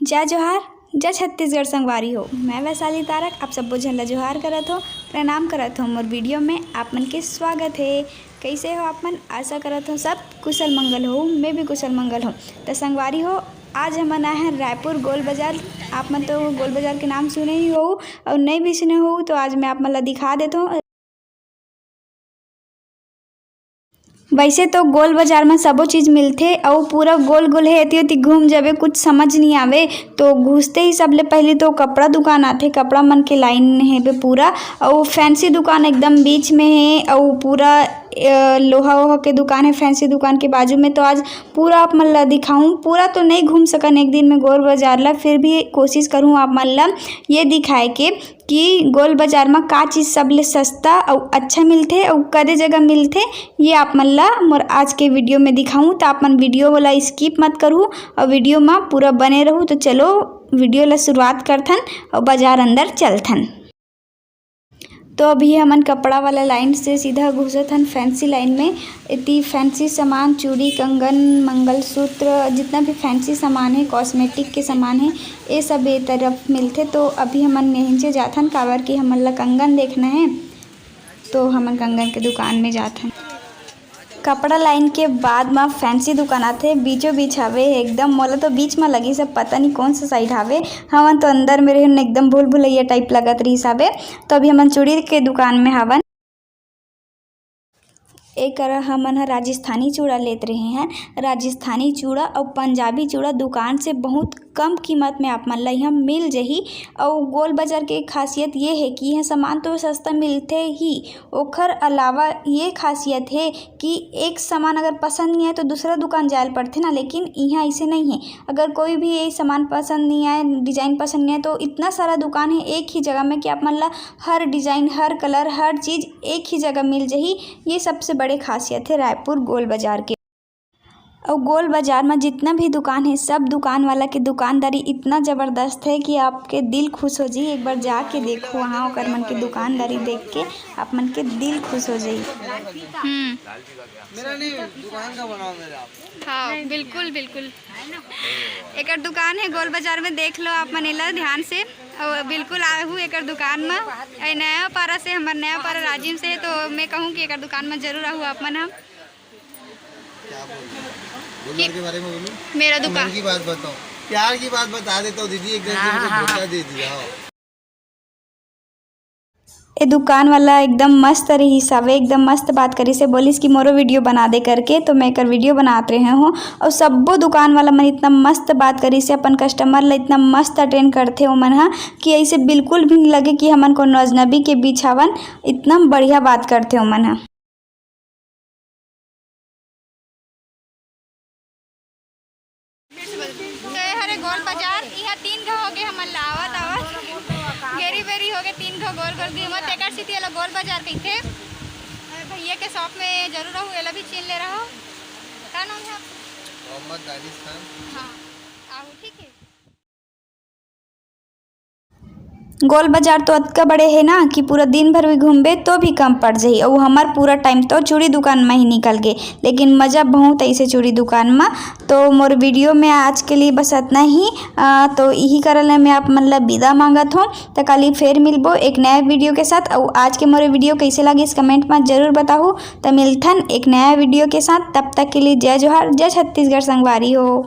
जय जोहार, जय छत्तीसगढ़ संगवारी हो। मैं वैशाली तारक आप सबको झल्ला जोहार करत हो, प्रणाम करत हो। मोर वीडियो में आप मन के स्वागत है। कैसे हो आप मन? आशा करत हो सब कुशल मंगल हो। मैं भी कुशल मंगल हूँ। तो संगवारी हो, आज हम आए हैं रायपुर गोल बाज़ार। आप मन तो गोल बाज़ार के नाम सुने ही हो और नहीं भी सुने हो तो आज मैं आप मन ला दिखा देता हूँ। वैसे तो गोल बाजार में सबो चीज़ मिलथे और पूरा गोल गोल है एती ओती घूम जाबे कुछ समझ नहीं आवे। तो घुसते ही सबले पहले तो कपड़ा दुकान आथे, कपड़ा मन के लाइन है बे पूरा। और फैंसी दुकान एकदम बीच में है और पूरा लोहा वोहा के दुकान है फैंसी दुकान के बाजू में। तो आज पूरा आप मन ला दिखाऊं। पूरा तो नहीं घूम सकन एक दिन में गोल बाजार ला, फिर भी कोशिश करूँ आप मन ला ये दिखाए के कि गोल बाजार में का चीज़ सबले सस्ता और अच्छा मिलथे और कदे जगह मिलथे, ये आप मन ला मोर आज के वीडियो में दिखाऊं। तो आप मन वीडियो वाला स्किप मत करूँ और वीडियो में पूरा बने रहूँ। तो चलो वीडियो ला शुरुआत करथन और बाजार अंदर चलथन। तो अभी हमन कपड़ा वाला लाइन से सीधा घुसत हन फैंसी लाइन में। इतनी फैंसी सामान, चूड़ी, कंगन, मंगलसूत्र, जितना भी फैंसी सामान है, कॉस्मेटिक के सामान है, ये सब ए तरफ मिलते। तो अभी हमन यहीं से जाथन काबर कि हमन ला कंगन देखना है। तो हमन कंगन के दुकान में जाथन। कपड़ा लाइन के बाद में फैंसी दुकान आथे, बीचों बीच हवे एकदम। मोला तो बीच में लगी सब पता नहीं कौन सा साइड हवे। हमन तो अंदर में रहन एकदम भूल भुलैया टाइप लगत रही हवे। तो अभी हमन चूड़ी के दुकान में हवन। एक हमन ह राजस्थानी चूड़ा लेत रहे हैं। राजस्थानी चूड़ा और पंजाबी चूड़ा दुकान से बहुत कम कीमत में आप मन ला यहाँ मिल जाही। और गोल बाजार के खासियत ये है कि यहाँ सामान तो सस्ता मिलते ही, ओखर अलावा ये खासियत है कि एक सामान अगर पसंद नहीं आए तो दूसरा दुकान जाए पड़ते ना, लेकिन यहाँ ऐसे नहीं है। अगर कोई भी ये सामान पसंद नहीं आए, डिज़ाइन पसंद नहीं आए तो इतना सारा दुकान है एक ही जगह में कि आप मन ला हर डिज़ाइन, हर कलर, हर चीज़ एक ही जगह मिल जाही। ये सबसे बड़े खासियत है रायपुर गोल बाजार के। और गोल बाजार में जितना भी दुकान है सब दुकान वाला की दुकानदारी इतना ज़बरदस्त है कि आपके दिल खुश हो जाए। एक बार जाके देखो वहाँ ओकर मन की दुकानदारी देख के आप मन के दिल खुश हो जाए। मेरा नहीं दुकान का बनाओ मेरा। हाँ बिल्कुल बिल्कुल, एक दुकान है गोल बाजार में, देख लो आप मन ला ध्यान से। और बिल्कुल आए हूँ एक दुकान में नया पारा से, हमारे नया पारा राजिम से। तो मैं कहूँ कि एक दुकान में जरूर आहूँ आप मन। हम दुकान के बारे में बोलूं? मेरा दुकान की बात बताओ, प्यार की बात बता देता हूँ दीदी। एक दिन धोखा दे दिया। ये दुकान वाला एकदम मस्त रही हवे, एकदम मस्त बात करी से बोलिस कि मोरो वीडियो बना दे करके। तो मैं कर वीडियो बनात रहे हूँ और सबो दुकान वाला मन इतना मस्त बात करी से अपन कस्टमर ला इतना मस्त अटेंड करथे ओ मन हा कि ऐसे बिल्कुल भी नहीं लगे कि हमन को अजनबी के बीच हवन। इतना बढ़िया बात करथे ओ मन हा। गोल बाजार यहाँ 3 घो हो गए हमन लावत आवत गेरी बेरी हो गए 3 घो गोल गोल घूमत एकर सिटी वाला गोल बाजार कहथे। भैया के शॉप में जरूर रहूँ, एला भी चीन ले रहा हो। का नाम है? मोहम्मद दानिश खान। हाँ आओ ठीक है। गोल बाजार तो अतका बड़े है ना कि पूरा दिन भर भी घूमबे तो भी कम पड़ जाही। और हमार पूरा टाइम तो चूड़ी दुकान में ही निकल गए, लेकिन मज़ा बहुत ऐसे चूड़ी दुकान में। तो मोर वीडियो में आज के लिए बस इतना ही। तो यही करल मैं आप मन ला विदा मांगत हूँ। तो कल फिर मिलबो एक नया वीडियो के साथ। और आज के मोरे वीडियो कैसे लगे इस कमेंट में जरूर बताओ। तो मिलथन एक नया वीडियो के साथ, तब तक के लिए जय जोहार, जय छत्तीसगढ़ संगवारी हो।